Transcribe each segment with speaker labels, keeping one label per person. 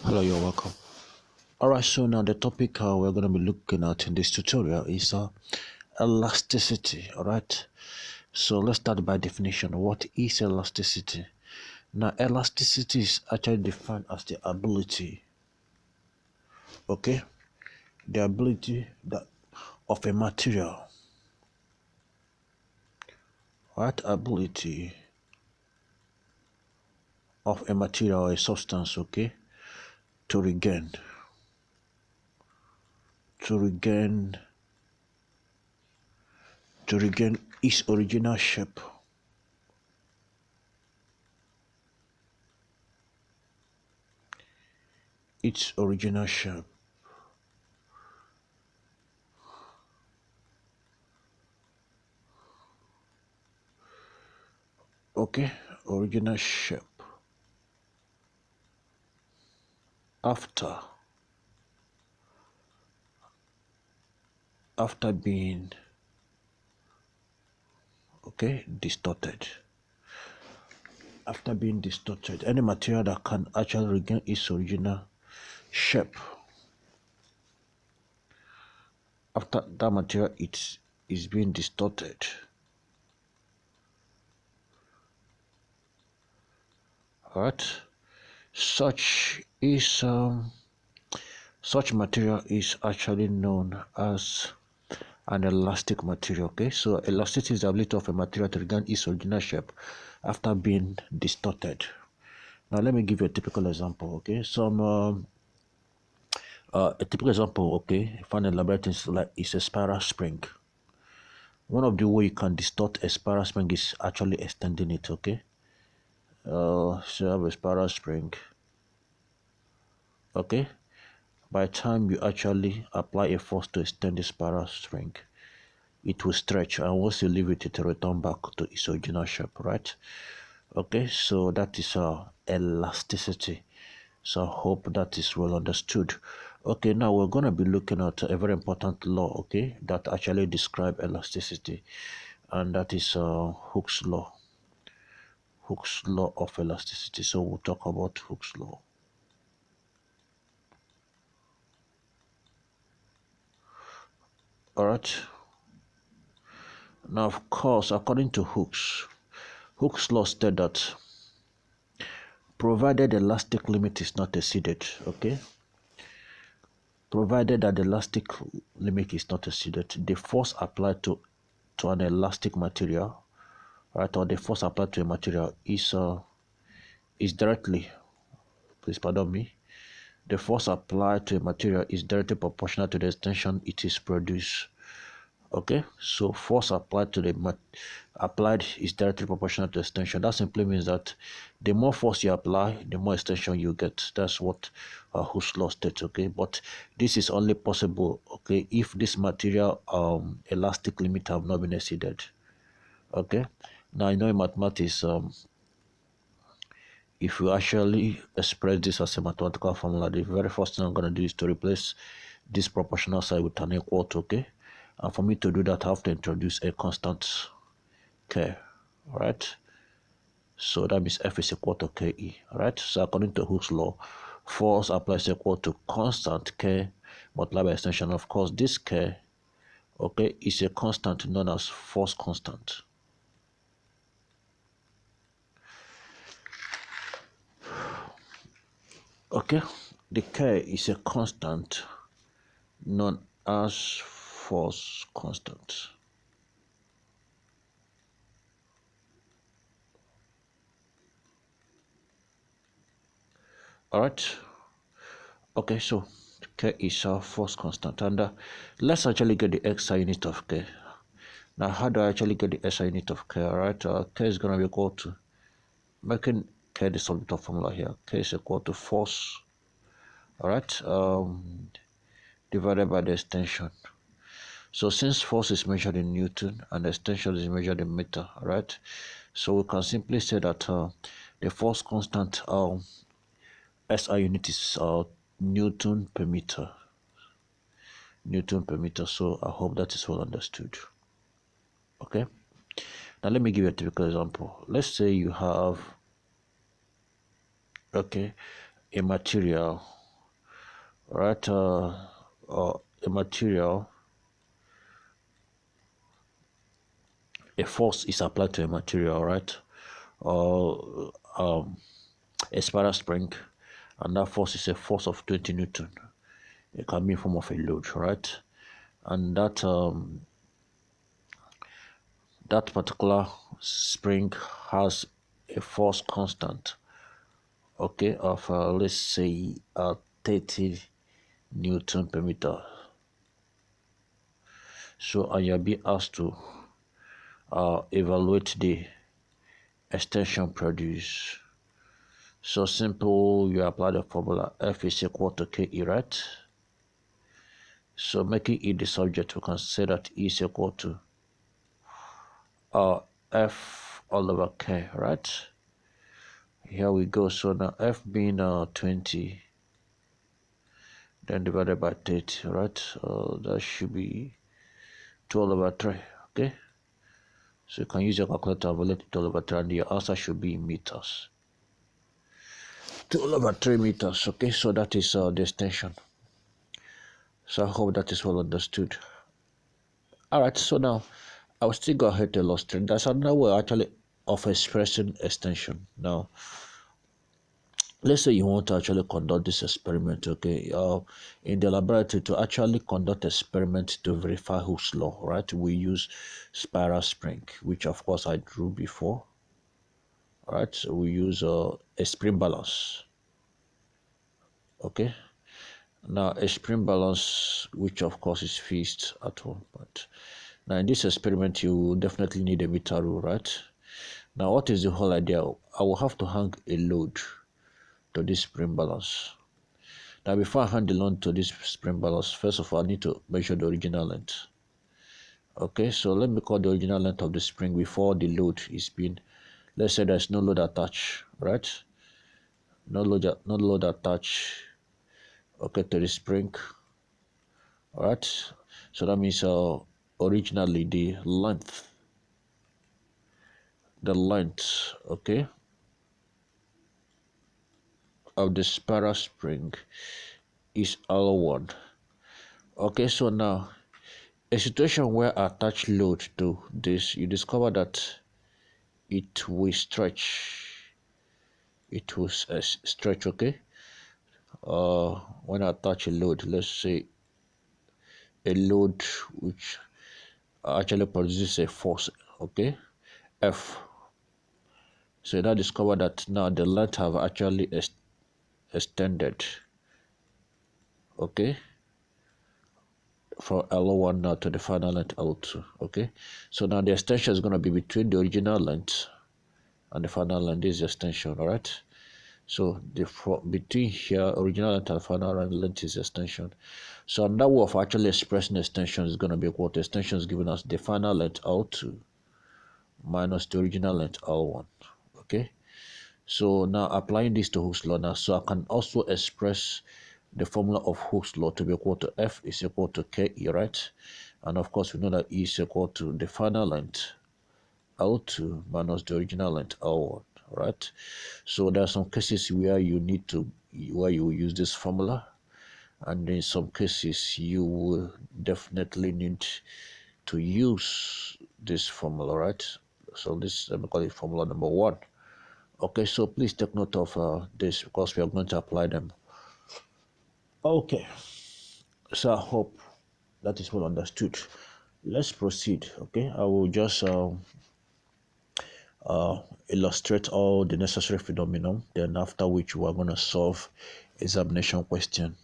Speaker 1: Hello, you're welcome. Alright, so now the topic we're going to be looking at in this tutorial is elasticity. Alright, so let's start by definition. What is elasticity? Now, elasticity is actually defined as the ability, the ability that of a material, right? Ability of a material or a substance, to regain its original shape. Its original shape. Original shape after being distorted. After being distorted, any material that can actually regain its original shape after that material is being distorted, alright, such material is actually known as an elastic material. So elasticity is the ability of a material to regain its original shape after being distorted. Now let me give you a typical example. A typical example, found in laboratory is a spiral spring. One of the way you can distort a spiral spring is actually extending it. So you have a spiral spring. By the time you actually apply a force to extend the spiral spring, it will stretch, and once you leave it, it will return back to its original shape, right? So that is elasticity. So I hope that is well understood. Now we're going to be looking at a very important law, that actually describe elasticity, and that is Hooke's law. Hooke's law of elasticity. So we'll talk about Hooke's law. Alright. Now, of course, according to Hooke's law stated that provided the elastic limit is not exceeded, provided that the elastic limit is not exceeded, the force applied to an elastic material, right, or the force applied to a material is directly, please pardon me, the force applied to a material is directly proportional to the extension it is produced. So force applied to the applied is directly proportional to extension. That simply means that the more force you apply, the more extension you get. That's what Hooke's law states. But this is only possible if this material elastic limit have not been exceeded. Now in mathematics, if you actually express this as a mathematical formula, the very first thing I'm going to do is to replace this proportional side with an equal to, and for me to do that, I have to introduce a constant K, right? So that means F is equal to Ke, right? So according to Hooke's law, force applies equal to constant K multiplied by extension. Of course, this K, is a constant known as force constant. The K is a constant known as force constant. Alright. So K is our force constant, and let's actually get the SI unit of K. Now, how do I actually get the SI unit of K? Alright, K is going to be equal to, making K the solid formula here. K is equal to force, alright, divided by the extension. So since force is measured in Newton and the extension is measured in meter, alright, so we can simply say that the force constant SI unit is Newton per meter. So I hope that is well understood. Now let me give you a typical example. Let's say you have a material right? A material, a force is applied to a material, right? Or a spiral spring, and that force is a force of 20 Newton. It can be in form of a load, right? And that particular spring has a force constant, okay, of let's say 30 Newton per meter. So, and you'll be asked to evaluate the extension produced. So simple, you apply the formula F is equal to KE, right? So making E the subject, we can say that E is equal to F all over K, right? Here we go. So now F being 20, then divided by 30, right? That should be 12 over 3, okay? So you can use your calculator to evaluate 12 over 3, and your answer should be in meters. 12 over 3 meters, okay? So that is the extension. So I hope that is well understood. Alright, so now I will still go ahead to illustrate. That's another way actually of expressing extension. Now, let's say you want to actually conduct this experiment, okay? In the laboratory, to actually conduct experiment to verify Hooke's law, right? We use spiral spring, which of course I drew before, right? So we use a spring balance, okay? Now a spring balance, which of course is fixed at one point. Now in this experiment, you definitely need a meter rule, right? Now what is the whole idea? I will have to hang a load to this spring balance. Now before I hang the load to this spring balance, first of all, I need to measure the original length. Okay, so let me call the original length of the spring before the load is being, let's say there's no load attached, right? No load attached, okay, to the spring. All right, so that means originally the length, okay, of the spiral spring is L1. Okay, so now a situation where I attach load to this, you discover that it will stretch. It will stretch, okay? When I attach a load, let's say a load which actually produces a force, okay, F. So now discover that now the length have actually extended, okay, from L1 now to the final length L2, okay. So now the extension is going to be between the original length and the final length. This is the extension, all right. So between here, original length and final length is extension. So another way of actually expressing extension is going to be what extension is giving us the final length L2 minus the original length L1. Okay. So now applying this to Hooke's law now, so I can also express the formula of Hooke's law to be equal to F is equal to KE, right? And of course we know that E is equal to the final length L2 minus the original length L1, right? So there are some cases where you will use this formula, and in some cases you will definitely need to use this formula, right? So this, let me call it formula number 1. Okay, so please take note of this because we are going to apply them. Okay, so I hope that is well understood. Let's proceed. Okay, I will just illustrate all the necessary phenomenon, then after which we are going to solve examination question.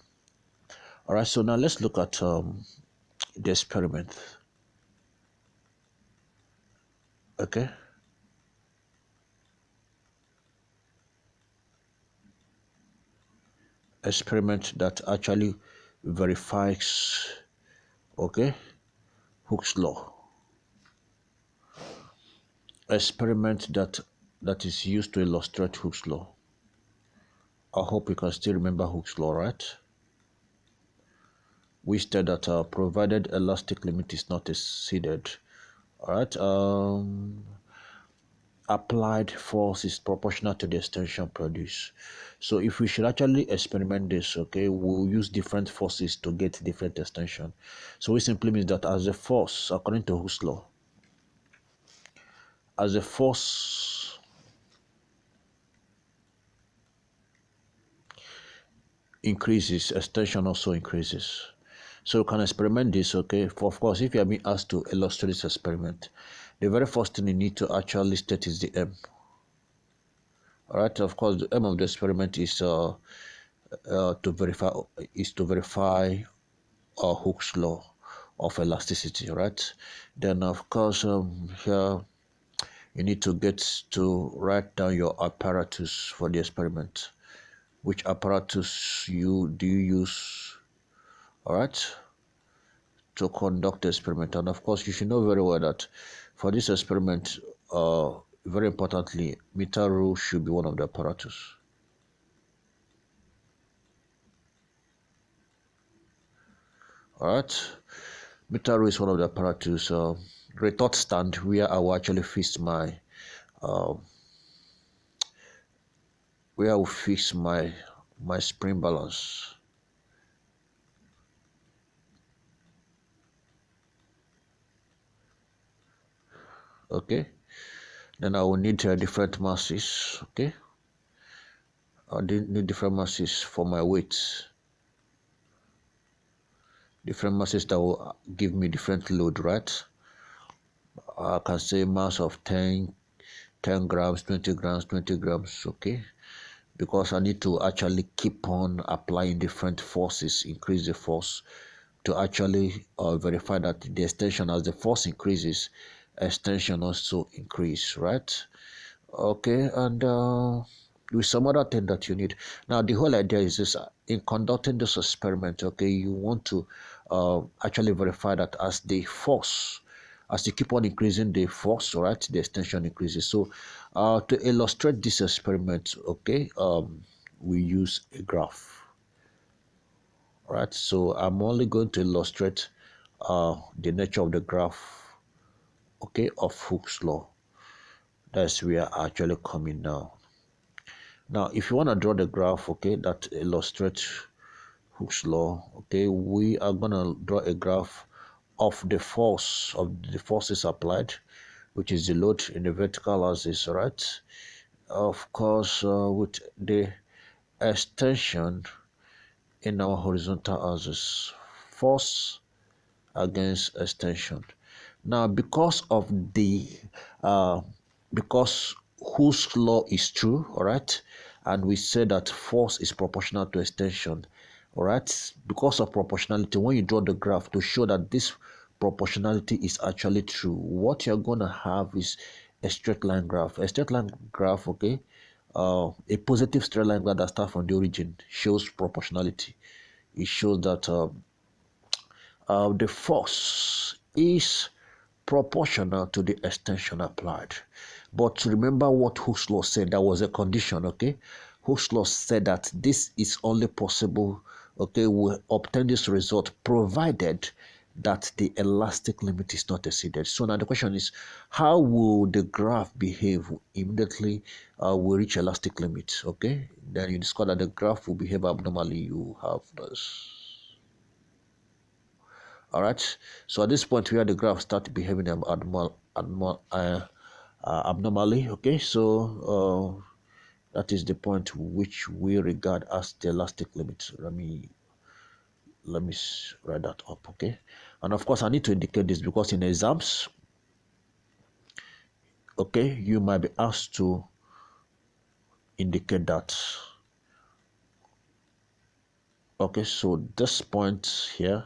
Speaker 1: All right, so now let's look at the experiment. Okay, experiment that actually verifies, okay, Hooke's law. Experiment that is used to illustrate Hooke's law. I hope you can still remember Hooke's law, right? We said that provided elastic limit is not exceeded, all right, applied force is proportional to the extension produced. So if we should actually experiment this, okay, we'll use different forces to get different extension. So it simply means that as a force, according to Hooke's law, as a force increases, extension also increases. So you can experiment this, okay? Of course, if you are being asked to illustrate this experiment, the very first thing you need to actually state is the M. All right, of course, the aim of the experiment is to verify Hooke's law of elasticity, right? Then, of course, here you need to get to write down your apparatus for the experiment. Which apparatus do you use, all right, to conduct the experiment? And of course, you should know very well that for this experiment, very importantly, meter rule should be one of the apparatus. All right, meter rule is one of the apparatus. Retort stand where I will actually fix my where I will fix my spring balance. Okay, then I will need different masses. Okay, I need different masses for my weights. Different masses that will give me different load, right? I can say mass of 10 grams, 20 grams, 20 grams, okay? Because I need to actually keep on applying different forces, increase the force to actually verify that the extension, as the force increases, extension also increase, right? Okay, and with some other thing that you need. Now, the whole idea is this: in conducting this experiment, okay, you want to actually verify that as you keep on increasing the force, right, the extension increases. So, to illustrate this experiment, okay, we use a graph, right? So, I'm only going to illustrate the nature of the graph, okay, of Hooke's law. That's where I actually coming now. Now, if you want to draw the graph, okay, that illustrates Hooke's law, okay, we are gonna draw a graph of the forces applied, which is the load in the vertical axis, right? Of course, with the extension in our horizontal axis, force against extension. Now, because Hooke's law is true, all right, and we say that force is proportional to extension, all right, because of proportionality, when you draw the graph to show that this proportionality is actually true, what you're going to have is a straight line graph. A straight line graph, okay, a positive straight line graph that starts from the origin shows proportionality. It shows that the force is proportional to the extension applied. But remember what Hooke's law said, that was a condition, okay? Hooke's law said that this is only possible, okay, we obtain this result provided that the elastic limit is not exceeded. So now the question is, how will the graph behave immediately we reach elastic limit, okay? Then you discover that the graph will behave abnormally. You have this. All right, so at this point where the graph start behaving abnormally, okay, so that is the point which we regard as the elastic limit. Let me write that up, okay? And of course I need to indicate this because in exams, okay, you might be asked to indicate that. Okay, so this point here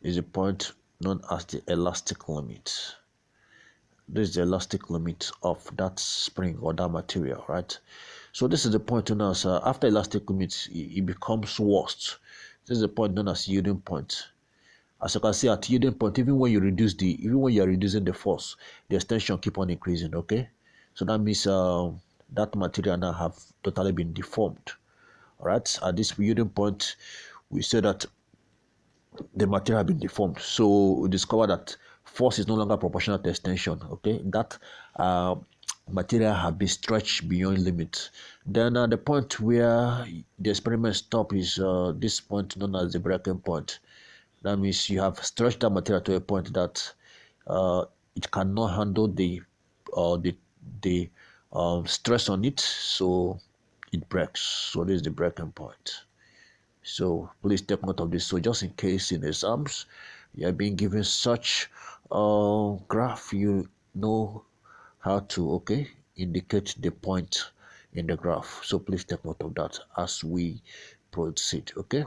Speaker 1: is a point known as the elastic limit. This is the elastic limit of that spring or that material, right? So this is the point known as after elastic limit, it becomes worst. This is the point known as yielding point. As you can see at yielding point, even when you are reducing the force, the extension keep on increasing, okay? So that means that material now have totally been deformed. All right, at this yielding point, we say that the material have been deformed. So we discover that force is no longer proportional to extension, okay? That material have been stretched beyond limits. Then the point where the experiment stop is this point known as the breaking point. That means you have stretched that material to a point that it cannot handle uh, the the stress on it, so it breaks. So this is the breaking point. So please take note of this. So just in case in exams you are being given such graph, you know how to indicate the point in the graph. So please take note of that as we proceed. Okay.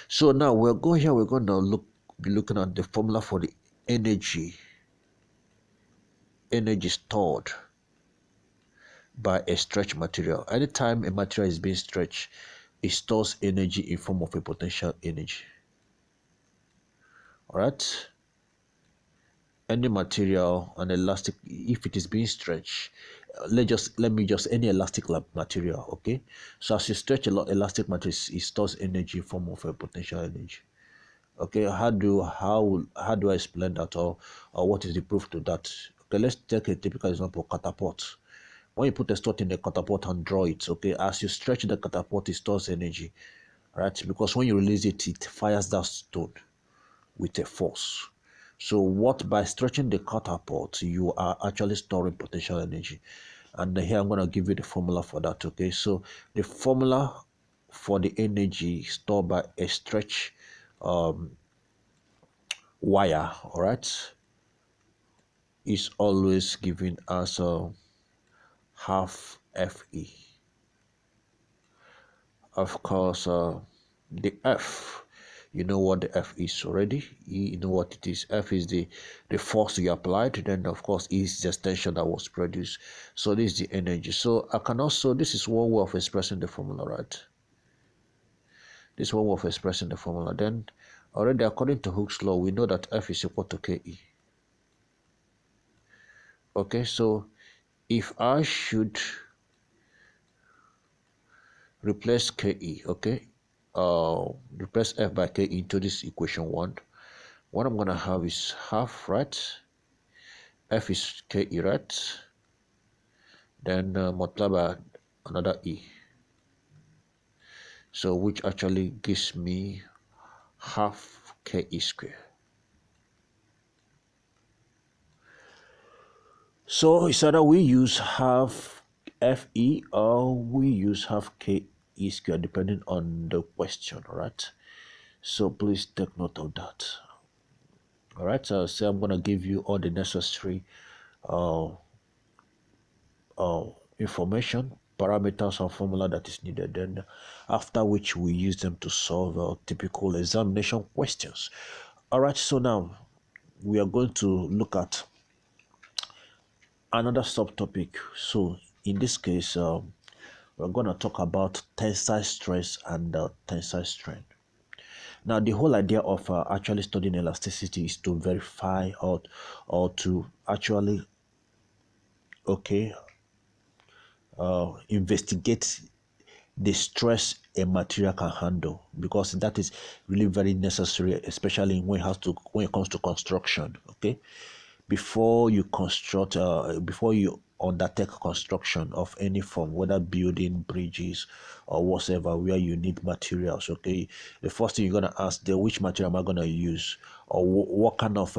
Speaker 1: So now we're going here. We're going to be looking at the formula for the energy stored by a stretched material. Anytime a material is being stretched, it stores energy in form of a potential energy. All right. Any material, an elastic, if it is being stretched, any elastic material. Okay. So as you stretch a lot elastic material, it stores energy in form of a potential energy. Okay, how do I explain that, or what is the proof to that? Okay, let's take a typical example: catapult. When you put a stud in the catapult and draw it, okay, as you stretch the catapult, it stores energy, right? Because when you release it, it fires that stone with a force. So what, by stretching the catapult, you are actually storing potential energy. And here I'm going to give you the formula for that. Okay, so the formula for the energy stored by a stretch wire, all right, is always given as half Fe. Of course, the F, you know what the F is already. You know what it is. F is the force you applied. Then, of course, E is the tension that was produced. So this is the energy. So I can also, this is one way of expressing the formula, right? This is one way of expressing the formula. Then, already according to Hooke's law, we know that F is equal to Ke. Okay, so if I should replace Ke, okay, replace F by Ke into this equation 1, what I'm gonna have is half, right? F is Ke, right? Then multiply by another E, so which actually gives me half Ke square. So it's either we use half Fe or we use half Ke square, depending on the question, right? So please take note of that. All right, so I'm gonna give you all the necessary information, parameters, or formula that is needed, then after which we use them to solve typical examination questions. All right, so now we are going to look at another subtopic. So in this case, we're going to talk about tensile stress and tensile strain. Now, the whole idea of actually studying elasticity is to verify or to actually investigate the stress a material can handle, because that is really very necessary, especially when it comes to construction. Okay, before you construct, before you undertake construction of any form, whether building, bridges, or whatever, where you need materials. Okay, the first thing you're gonna ask, which material am I gonna use, or what kind of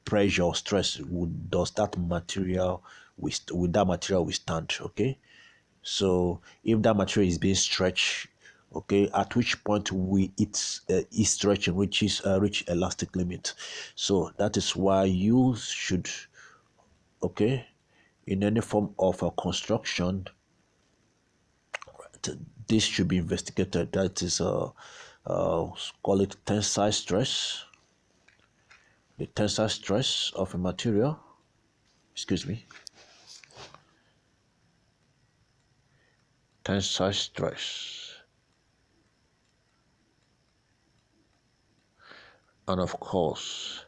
Speaker 1: pressure or stress does that material with that material withstand. Okay, so if that material is being stretched, okay, at which point it's stretching, which is reach elastic limit. So that is why you should, okay, in any form of a construction, this should be investigated. That is call it tensile stress, the tensile stress of a material. Excuse me. Tensile stress, and of course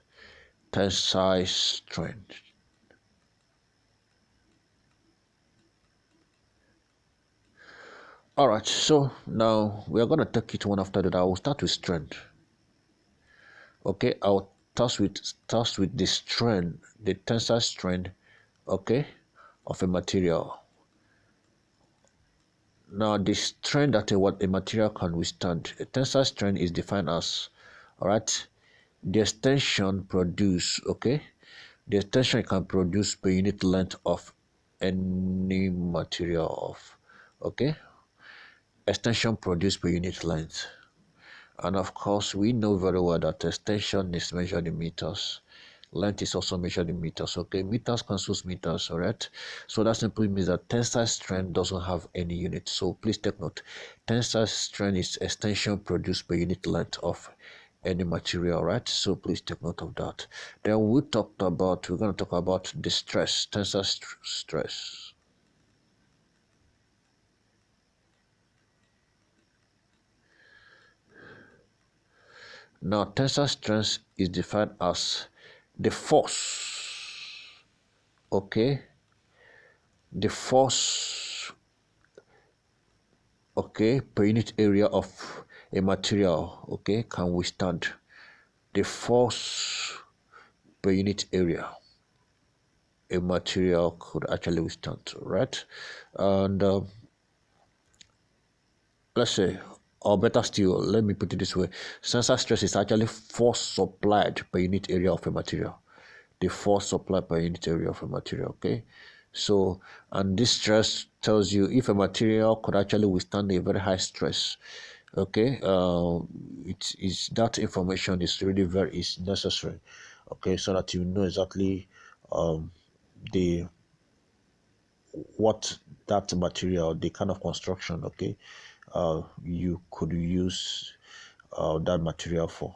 Speaker 1: tensile strain. All right, so now we are going to take it one after the other. I will start with strength. Okay, I'll starts with the strength, the tensile strength, okay, of a material. Now, the strength that what a material can withstand, a tensile strength is defined as, all right, the extension produced, okay, the extension it can produce per unit length of any material of, okay, extension produced per unit length. And of course, we know very well that extension is measured in meters. Length is also measured in meters. Okay, meters cancels meters, all right? So that simply means that tensile strength doesn't have any unit. So please take note. Tensile strength is extension produced per unit length of any material, right? So please take note of that. Then we're going to talk about the stress, tensile stress. Now, tensile strength is defined as the force, okay, the force, okay, per unit area of a material, okay, can withstand. The force per unit area a material could actually withstand, right? And let's say, or better still, let me put it this way: tensile stress is actually force supplied per unit area of a material. The force supplied per unit area of a material, okay? So, and this stress tells you if a material could actually withstand a very high stress, okay? It is that information is really is necessary, okay, so that you know exactly the what that material, the kind of construction, okay, you could use that material for.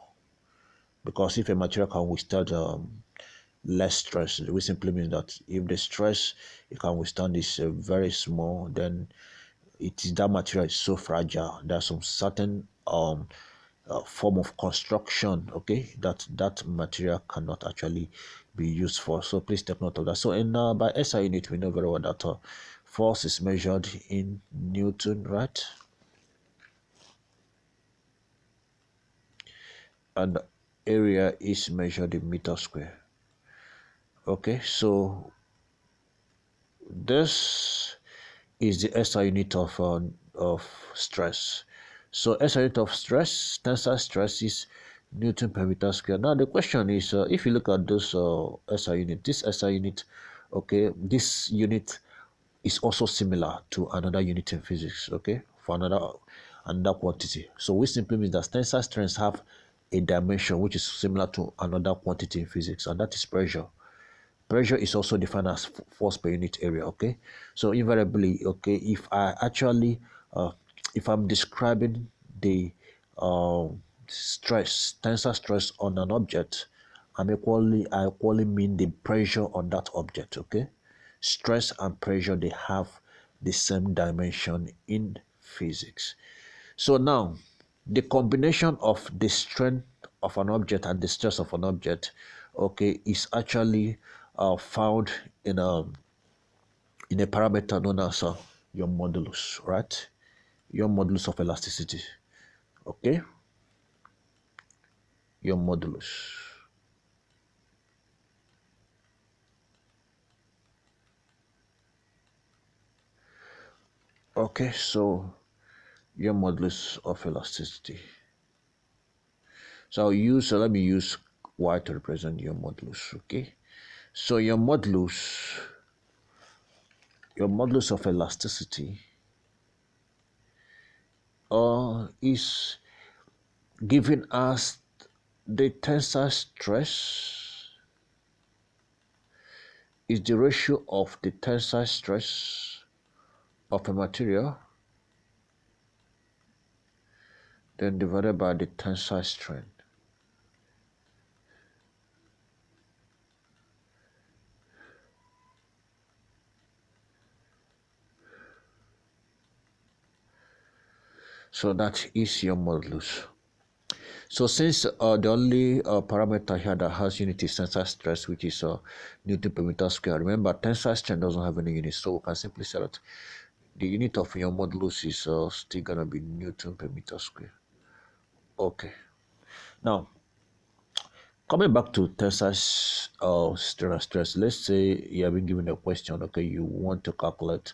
Speaker 1: Because if a material can withstand less stress, we simply means that if the stress it can withstand is very small, then it is that material is so fragile. There's some certain form of construction, okay, that material cannot actually be used for. So please take note of that. So in by SI unit, we know very well that force is measured in Newton, right? And area is measured in meter square. Okay, so this is the SI unit of stress. So SI unit of stress, tensile stress is Newton per meter square. Now the question is, if you look at this SI unit, this SI unit, okay, this unit is also similar to another unit in physics, okay, for another quantity. So which simply means that tensile strengths have a dimension which is similar to another quantity in physics, and that is pressure. Pressure is also defined as force per unit area, okay? So invariably, okay, if I'm describing the tensile stress on an object, I equally mean the pressure on that object, okay? Stress and pressure, they have the same dimension in physics. So now, the combination of the strength of an object and the stress of an object, okay, is actually found in a parameter known as your modulus, right? Your modulus of elasticity, okay? Your modulus. Okay, so your modulus of elasticity. So let me use Y to represent your modulus, okay? So your modulus of elasticity is giving us the tensile stress is the ratio of the tensile stress of a material then divided by the tensile strength. So that is your modulus. So since the only parameter here that has unit is tensile stress, which is Newton per meter square. Remember, tensile strength doesn't have any unit, so we can simply say that the unit of your modulus is still gonna be Newton per meter square. Okay. Now, Coming back to tensile stress, let's say you have been given a question, okay, you want to calculate.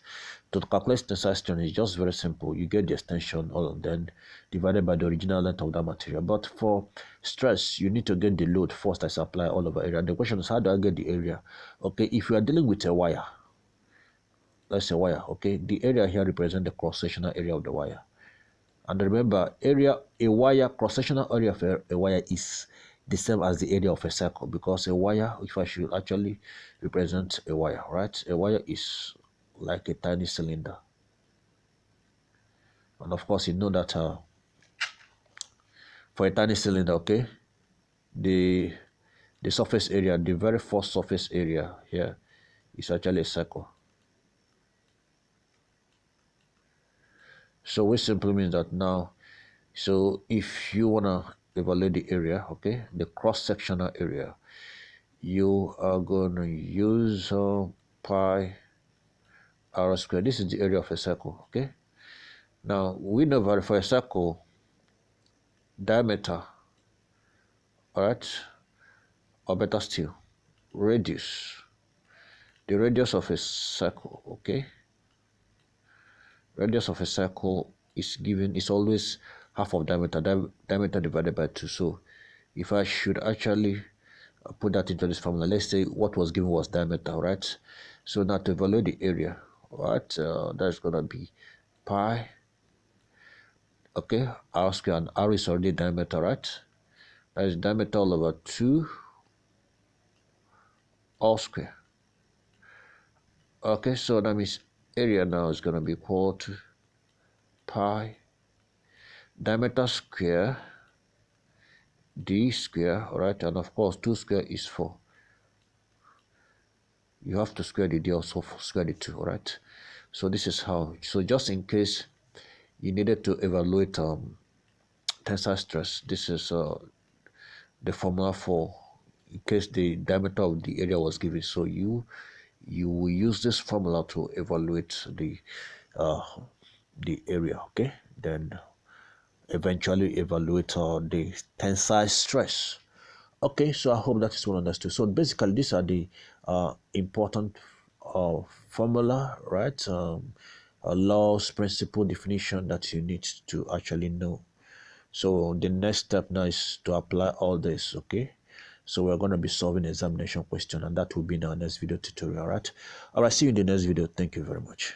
Speaker 1: To calculate tensile strength is just very simple. You get the extension, all of them, divided by the original length of that material. But for stress, you need to get the load first that's applied all over area. The question is, how do I get the area? Okay, if you are dealing with a wire, let's say wire, okay, the area here represents the cross-sectional area of the wire. And remember, a wire, cross-sectional area of a wire is the same as the area of a circle, because a wire, if I should actually represent a wire, right? A wire is like a tiny cylinder. And of course, you know that for a tiny cylinder, okay, the surface area, the very first surface area here is actually a circle. So which simply means that now, so if you want to evaluate the area, okay, the cross-sectional area, you are going to use pi r squared. This is the area of a circle, okay? Now, we know that for a circle, diameter, all right, or better still, radius, the radius of a circle, okay? Radius of a circle is always half of diameter, diameter divided by 2. So if I should actually put that into this formula, let's say what was given was diameter, right? So now to evaluate the area, right, that's gonna be pi, okay, r square, and r is already diameter, right? That is diameter all over 2 all square. Okay, so that means area now is gonna be equal to pi diameter square d square, all right, and of course 2 square is 4. You have to square the d also, square the 2, all right? So this is how. So just in case you needed to evaluate tensile stress, this is the formula for, in case the diameter of the area was given. So you will use this formula to evaluate the area, okay? Then eventually evaluate the tensile stress. Okay, so I hope that is well understood. So basically, these are the important formula, right? Laws, principle, definition that you need to actually know. So the next step now is to apply all this, okay? So we're going to be solving examination question, and that will be in our next video tutorial, right? All right, see you in the next video. Thank you very much.